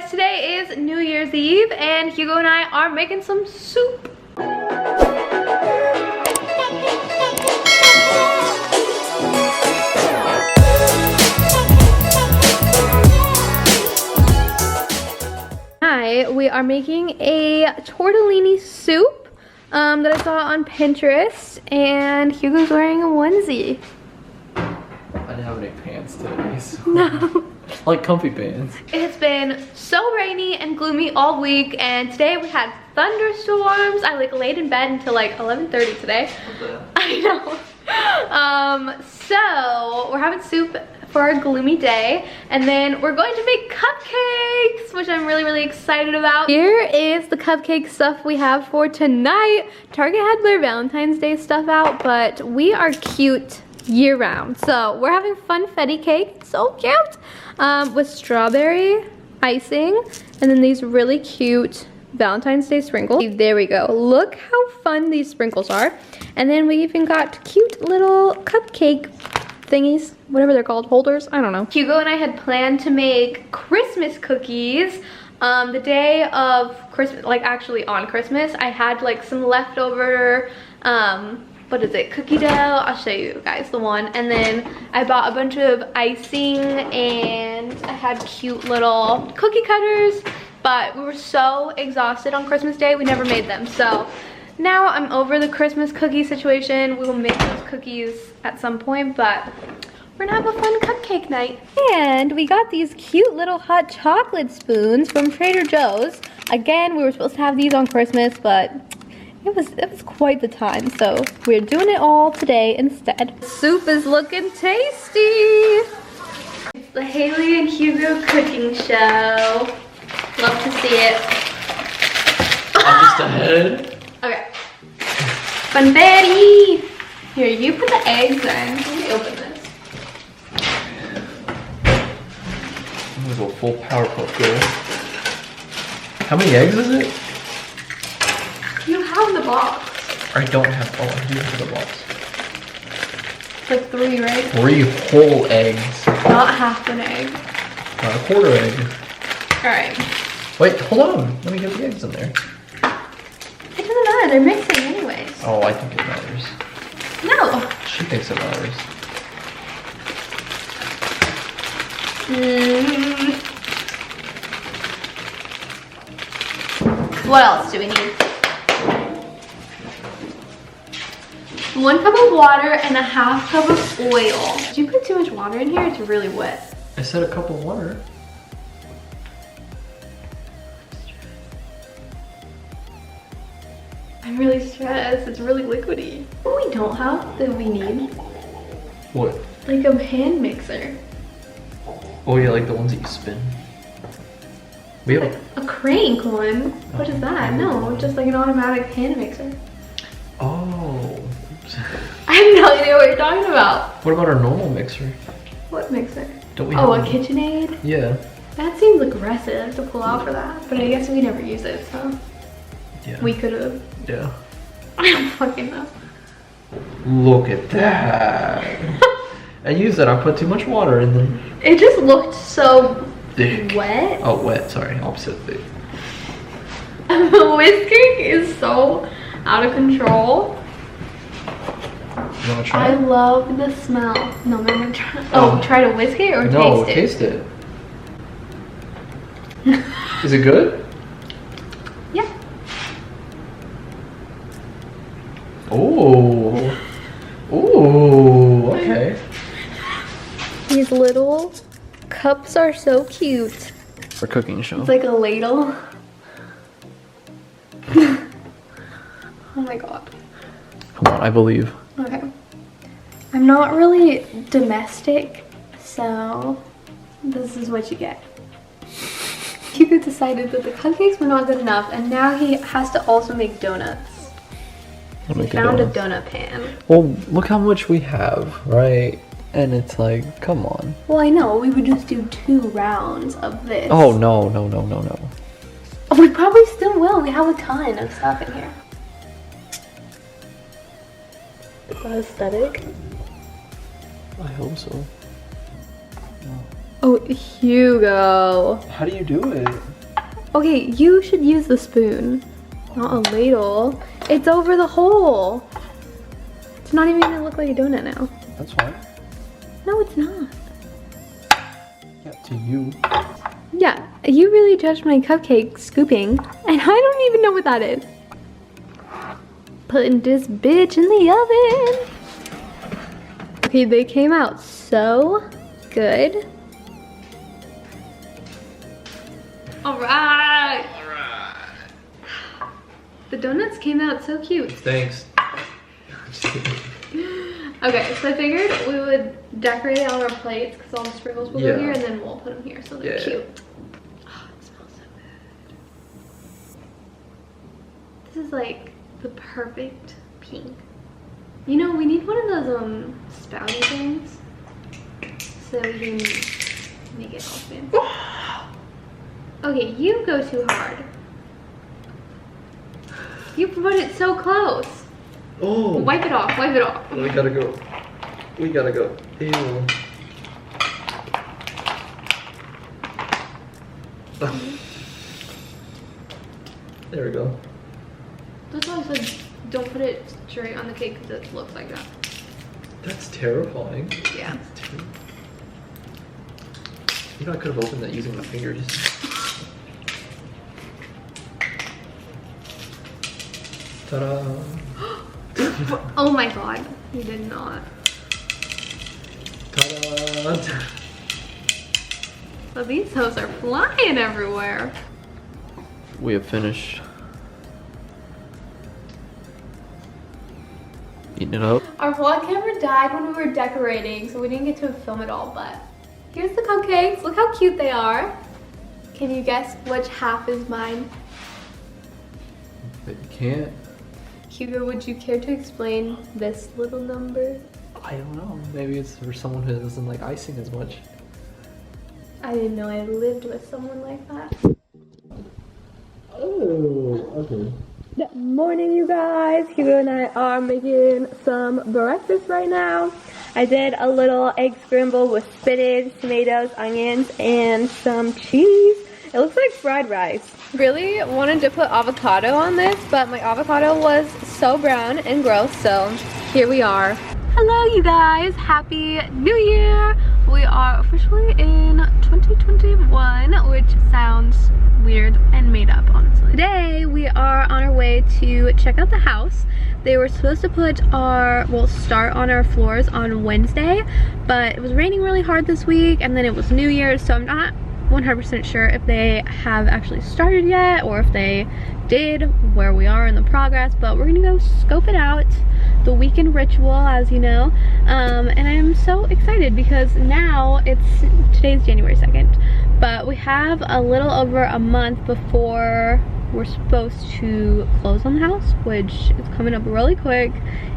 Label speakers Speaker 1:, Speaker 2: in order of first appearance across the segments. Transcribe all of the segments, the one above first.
Speaker 1: guys, today is New Year's Eve and Hugo and I are making some soup. Hi, we are making a tortellini soup that I saw on Pinterest, and Hugo's wearing a onesie.
Speaker 2: I didn't have any pants today, so.
Speaker 1: No.
Speaker 2: Like comfy pants.
Speaker 1: It's been so rainy and gloomy all week, and today we had thunderstorms. I laid in bed until like 11:30 today.
Speaker 2: What the?
Speaker 1: I know. So we're having soup for a gloomy day, and then we're going to make cupcakes, which I'm really excited about. Here is the cupcake stuff we have for tonight. Target had their Valentine's Day stuff out, but we are cute year round. So we're having funfetti cake, so cute, with strawberry icing, and then these really cute Valentine's Day sprinkles. There we go. Look how fun these sprinkles are. And then we even got cute little cupcake thingies, whatever they're called, holders, I don't know. Hugo and I had planned to make Christmas cookies the day of Christmas, like actually on Christmas. I had like some leftover, what is it, cookie dough? I'll show you guys the one. And then I bought a bunch of icing, and I had cute little cookie cutters, but we were so exhausted on Christmas Day, we never made them. So now I'm over the Christmas cookie situation. We will make those cookies at some point, but we're gonna have a fun cupcake night. And we got these cute little hot chocolate spoons from Trader Joe's. Again, we were supposed to have these on Christmas, but it was quite the time, so we're doing it all today instead. Soup is looking tasty. It's the Hailie and Hugo cooking show. Love to see it.
Speaker 2: I'm just ahead.
Speaker 1: Okay. Funfetti! Here, you put the eggs in. Let me open this.
Speaker 2: I'm gonna go full Powerpuff Girl. How many eggs is it?
Speaker 1: You have the box.
Speaker 2: I don't have, oh, I do have the box.
Speaker 1: Like 3, right?
Speaker 2: 3 whole eggs.
Speaker 1: Not half an egg.
Speaker 2: Not a quarter egg.
Speaker 1: Alright.
Speaker 2: Wait, hold on. Let me get the eggs in there.
Speaker 1: It doesn't matter, they're mixing anyways.
Speaker 2: Oh, I think it matters.
Speaker 1: No.
Speaker 2: She thinks it matters.
Speaker 1: What else do we need? 1 cup of water and a half cup of oil. Did you put too much water in here? It's really wet.
Speaker 2: I said a cup of water.
Speaker 1: I'm really stressed. It's really liquidy. What we don't have that we need?
Speaker 2: What?
Speaker 1: Like a hand mixer.
Speaker 2: Oh yeah, like the ones that you spin. We have
Speaker 1: Like a crank one. What is that? No, just like an automatic hand mixer.
Speaker 2: Oh.
Speaker 1: I have no idea what you're talking about.
Speaker 2: What about our normal mixer?
Speaker 1: What mixer?
Speaker 2: Don't we
Speaker 1: Oh, a
Speaker 2: have
Speaker 1: KitchenAid?
Speaker 2: Yeah.
Speaker 1: That seems aggressive to pull out for that, but I guess we never use it, so
Speaker 2: Yeah.
Speaker 1: we could have.
Speaker 2: Yeah.
Speaker 1: I don't fucking know.
Speaker 2: Look at that. I used that. I put too much water in them.
Speaker 1: It just looked so
Speaker 2: Thick.
Speaker 1: wet.
Speaker 2: Oh, wet. Sorry. Opposite thick.
Speaker 1: The whisking is so out of control.
Speaker 2: You want to try
Speaker 1: I
Speaker 2: it?
Speaker 1: love the smell. No, I'm gonna try.
Speaker 2: Oh.
Speaker 1: Oh, try to whisk it or
Speaker 2: No,
Speaker 1: taste it?
Speaker 2: taste it. Is it good?
Speaker 1: Yeah.
Speaker 2: Ooh. Ooh. Okay.
Speaker 1: These little cups are so cute.
Speaker 2: For cooking show.
Speaker 1: It's like a ladle. Oh my god.
Speaker 2: Come on, I believe.
Speaker 1: Okay. I'm not really domestic, so this is what you get. Hugo decided that the cupcakes were not good enough, and now he has to also make donuts. He found a donut pan.
Speaker 2: Well, look how much we have, right? And it's like, come on.
Speaker 1: Well, I know, we would just do 2 rounds of this.
Speaker 2: Oh, no.
Speaker 1: Oh, we probably still will. We have a ton of stuff in here. Is that aesthetic?
Speaker 2: I hope so.
Speaker 1: Oh, Hugo.
Speaker 2: How do you do it?
Speaker 1: Okay, you should use the spoon, not a ladle. It's over the hole. It's not even gonna look like you're doing it now.
Speaker 2: That's fine.
Speaker 1: No, it's not.
Speaker 2: Yeah, to you.
Speaker 1: Yeah, you really judged my cupcake scooping, and I don't even know what that is. Putting this bitch in the oven. Okay, they came out so good. All right.
Speaker 2: All right.
Speaker 1: The donuts came out so cute.
Speaker 2: Thanks.
Speaker 1: Okay, so I figured we would decorate it on our plates because all the sprinkles will go
Speaker 2: Yeah.
Speaker 1: here, and then we'll put them here so they're cute. Oh, it smells so good. This is like the perfect pink. You know, we need one of those spouty things so we can make it open. Okay, you go too hard. You put it so close.
Speaker 2: Oh.
Speaker 1: Wipe it off, wipe it off.
Speaker 2: We gotta go. We gotta go. Ew. There we go.
Speaker 1: That's why I said don't put it straight on the cake because it looks like that.
Speaker 2: That's terrifying.
Speaker 1: Yeah.
Speaker 2: That's terrible. You know, I could have opened that using my fingers. Ta-da!
Speaker 1: Oh my god, you did not.
Speaker 2: Ta-da!
Speaker 1: Well, these hoes are flying everywhere.
Speaker 2: We have finished eating it up.
Speaker 1: Our vlog camera died when we were decorating, so we didn't get to film it all, but here's the cupcakes. Look how cute they are. Can you guess which half is mine?
Speaker 2: But you can't.
Speaker 1: Hugo, would you care to explain this little number?
Speaker 2: I don't know. Maybe it's for someone who doesn't like icing as much.
Speaker 1: I didn't know I lived with someone like that.
Speaker 2: Oh, okay.
Speaker 1: Good morning, you guys. Hugo and I are making some breakfast right now. I did a little egg scramble with spinach, tomatoes, onions, and some cheese. It looks like fried rice. Really wanted to put avocado on this, but my avocado was so brown and gross, so here we are. Hello, you guys. Happy New Year. We are officially in 2021, which sounds weird and made up, honestly. Today, we are on our way to check out the house. They were supposed to put start on our floors on Wednesday, but it was raining really hard this week, and then it was New Year's, so I'm not 100% sure if they have actually started yet or if they did, where we are in the progress, but we're gonna go scope it out. The weekend ritual, as you know, and I am so excited because now today's January 2nd, but we have a little over a month before we're supposed to close on the house, which is coming up really quick,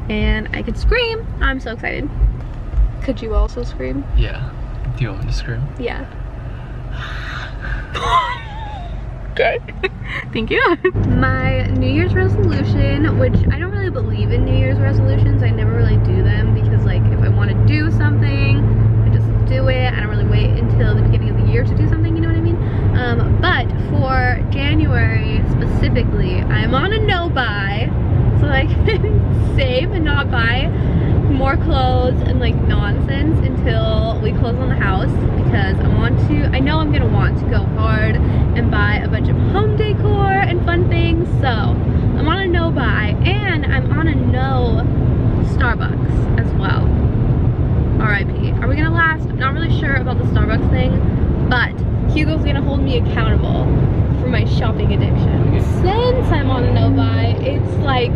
Speaker 1: and I could scream. I'm so excited. Could you also scream?
Speaker 2: Yeah. Do you want me to scream?
Speaker 1: Yeah. Okay. Thank you. My New Year's resolution, which I don't really believe in New Year's resolutions. I never really do them because, like, if I want to do something, I just do it. I don't really wait until the beginning of the year to do something, you know what I mean? But for January specifically, I'm on a no-buy, so I can save and not buy more clothes and like nonsense until we close on the house, because I know I'm gonna want to go hard and buy a bunch of home decor and fun things. So I'm on a no buy, and I'm on a no Starbucks as well. RIP. Are we gonna last? I'm not really sure about the Starbucks thing, but Hugo's gonna hold me accountable for my shopping addiction. Since I'm on a no buy, it's like,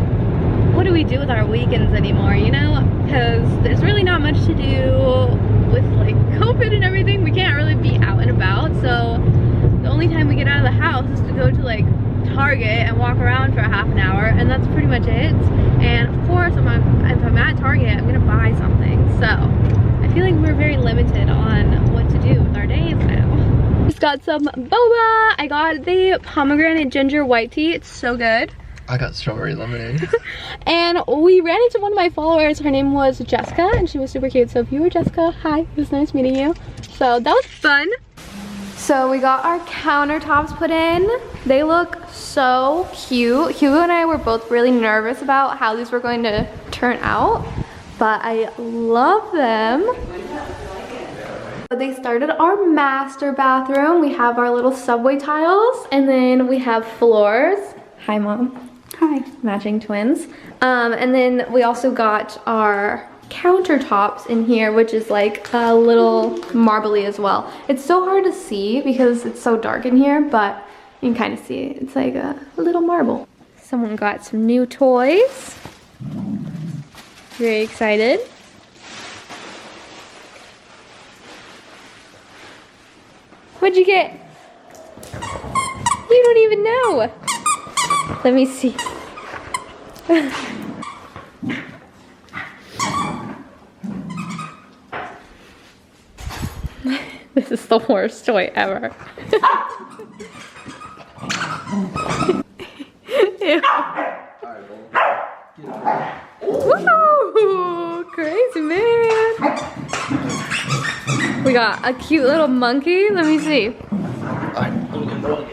Speaker 1: what do we do with our weekends anymore, you know? Because there's really not much to do with like COVID and everything. We can't really be out and about, so the only time we get out of the house is to go to like Target and walk around for a half an hour, and that's pretty much it. And of course, if I'm at Target, I'm gonna buy something. So I feel like we're very limited on what to do with our days now. Just got some boba. I got the pomegranate ginger white tea. It's so good.
Speaker 2: I got strawberry lemonade.
Speaker 1: And we ran into one of my followers. Her name was Jessica, and she was super cute. So if you were Jessica, hi, it was nice meeting you. So that was fun. So we got our countertops put in. They look so cute. Hugo and I were both really nervous about how these were going to turn out, but I love them. They started our master bathroom. We have our little subway tiles, and then we have floors. Hi, Mom. Hi. Matching twins. And then we also got our countertops in here, which is like a little marbly as well. It's so hard to see because it's so dark in here, but you can kind of see it. It's like a little marble. Someone got some new toys. Very excited. What'd you get? You don't even know. Let me see. This is the worst toy ever. Woo! Crazy man. We got a cute little monkey. Let me see.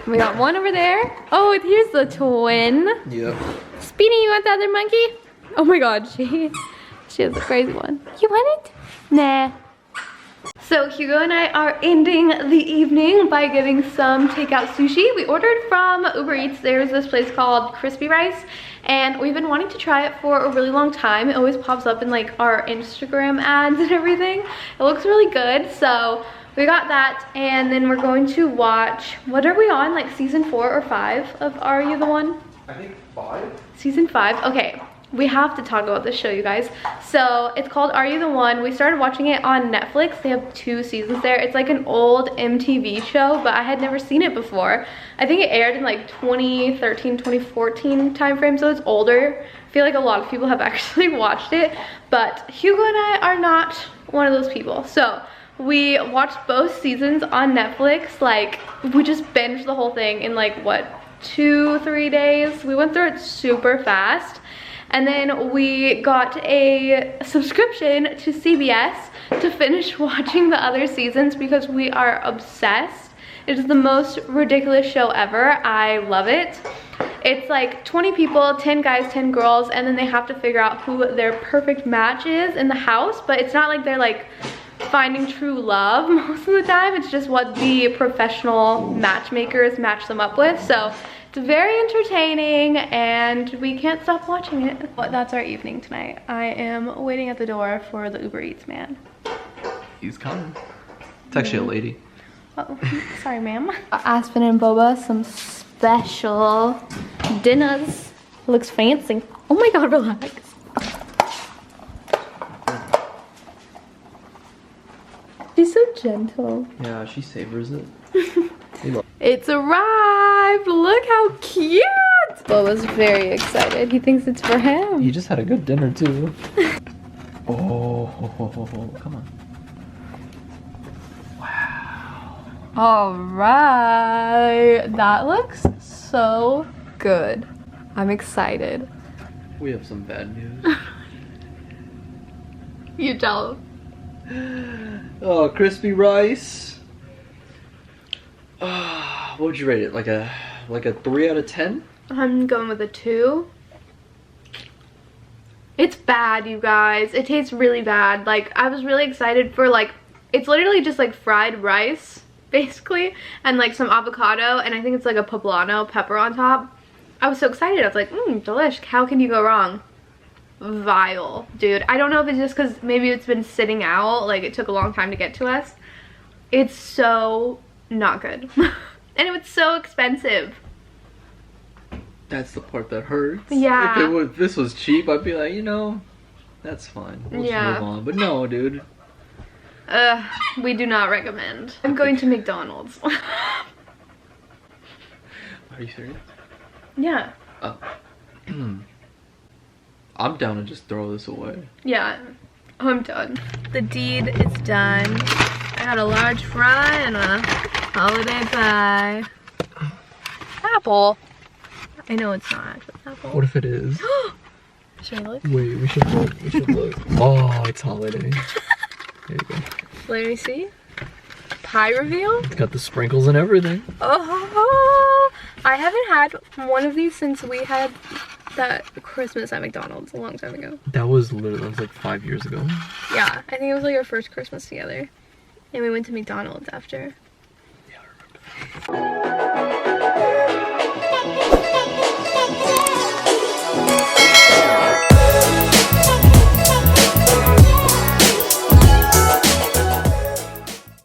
Speaker 1: We got one over there. Oh, and here's the twin.
Speaker 2: Yep.
Speaker 1: Speedy, you want the other monkey? Oh my god, she has a crazy one. You want it? Nah. So Hugo and I are ending the evening by getting some takeout sushi. We ordered from Uber Eats. There's this place called Crispy Rice, and we've been wanting to try it for a really long time. It always pops up in like our Instagram ads and everything. It looks really good, so we got that, and then we're going to watch, what are we on, like season 4 or 5 of Are You the One?
Speaker 2: I think 5.
Speaker 1: Season 5, okay. We have to talk about this show, you guys. So it's called Are You the One? We started watching it on Netflix. They have 2 seasons there. It's like an old MTV show, but I had never seen it before. I think it aired in like 2013, 2014 timeframe, so it's older. I feel like a lot of people have actually watched it, but Hugo and I are not one of those people. So we watched both seasons on Netflix. Like, we just binged the whole thing in like, what, 2-3 days? We went through it super fast. And then we got a subscription to CBS to finish watching the other seasons because we are obsessed. It is the most ridiculous show ever. I love it. It's like 20 people, 10 guys, 10 girls, and then they have to figure out who their perfect match is in the house, but it's not like they're like finding true love most of the time. It's just what the professional matchmakers match them up with. So it's very entertaining, and we can't stop watching it. But that's our evening tonight. I am waiting at the door for the Uber Eats man.
Speaker 2: He's coming. It's actually a lady.
Speaker 1: Oh, sorry, ma'am. Aspen and Boba, some special dinners. Looks fancy. Oh my god, relax. She's so gentle.
Speaker 2: Yeah, she savors it.
Speaker 1: It's arrived! Look how cute! Boba's very excited. He thinks it's for him.
Speaker 2: He just had a good dinner too. Oh, come on. Wow.
Speaker 1: Alright. That looks so good. I'm excited.
Speaker 2: We have some bad news.
Speaker 1: You tell.
Speaker 2: Oh, crispy rice. What would you rate it? Like a 3 out of 10?
Speaker 1: I'm going with a 2. It's bad, you guys. It tastes really bad. Like, I was really excited for like, it's literally just like fried rice, basically, and like some avocado, and I think it's like a poblano pepper on top. I was so excited. I was like, delish. How can you go wrong? Vile, dude. I don't know if it's just because maybe it's been sitting out, like it took a long time to get to us. It's so not good. And it was so expensive.
Speaker 2: That's the part that hurts.
Speaker 1: Yeah.
Speaker 2: If this was cheap, I'd be like, you know, that's fine. We'll just move on. But no, dude.
Speaker 1: We do not recommend. I'm going to McDonald's.
Speaker 2: Are you serious?
Speaker 1: Yeah.
Speaker 2: Oh. I'm down to just throw this away.
Speaker 1: Yeah, I'm done. The deed is done. I got a large fry and a holiday pie. Apple. I know it's not actually apple.
Speaker 2: What if it is?
Speaker 1: Should I look?
Speaker 2: Wait, we should look. We should look. Oh, it's holiday. There you go.
Speaker 1: Let me see. Pie reveal?
Speaker 2: It's got the sprinkles and everything.
Speaker 1: Oh, I haven't had one of these since we had that Christmas at McDonald's a long time ago.
Speaker 2: That was like 5 years ago.
Speaker 1: Yeah, I think it was like our first Christmas together. And we went to McDonald's after.
Speaker 2: Yeah, I remember that.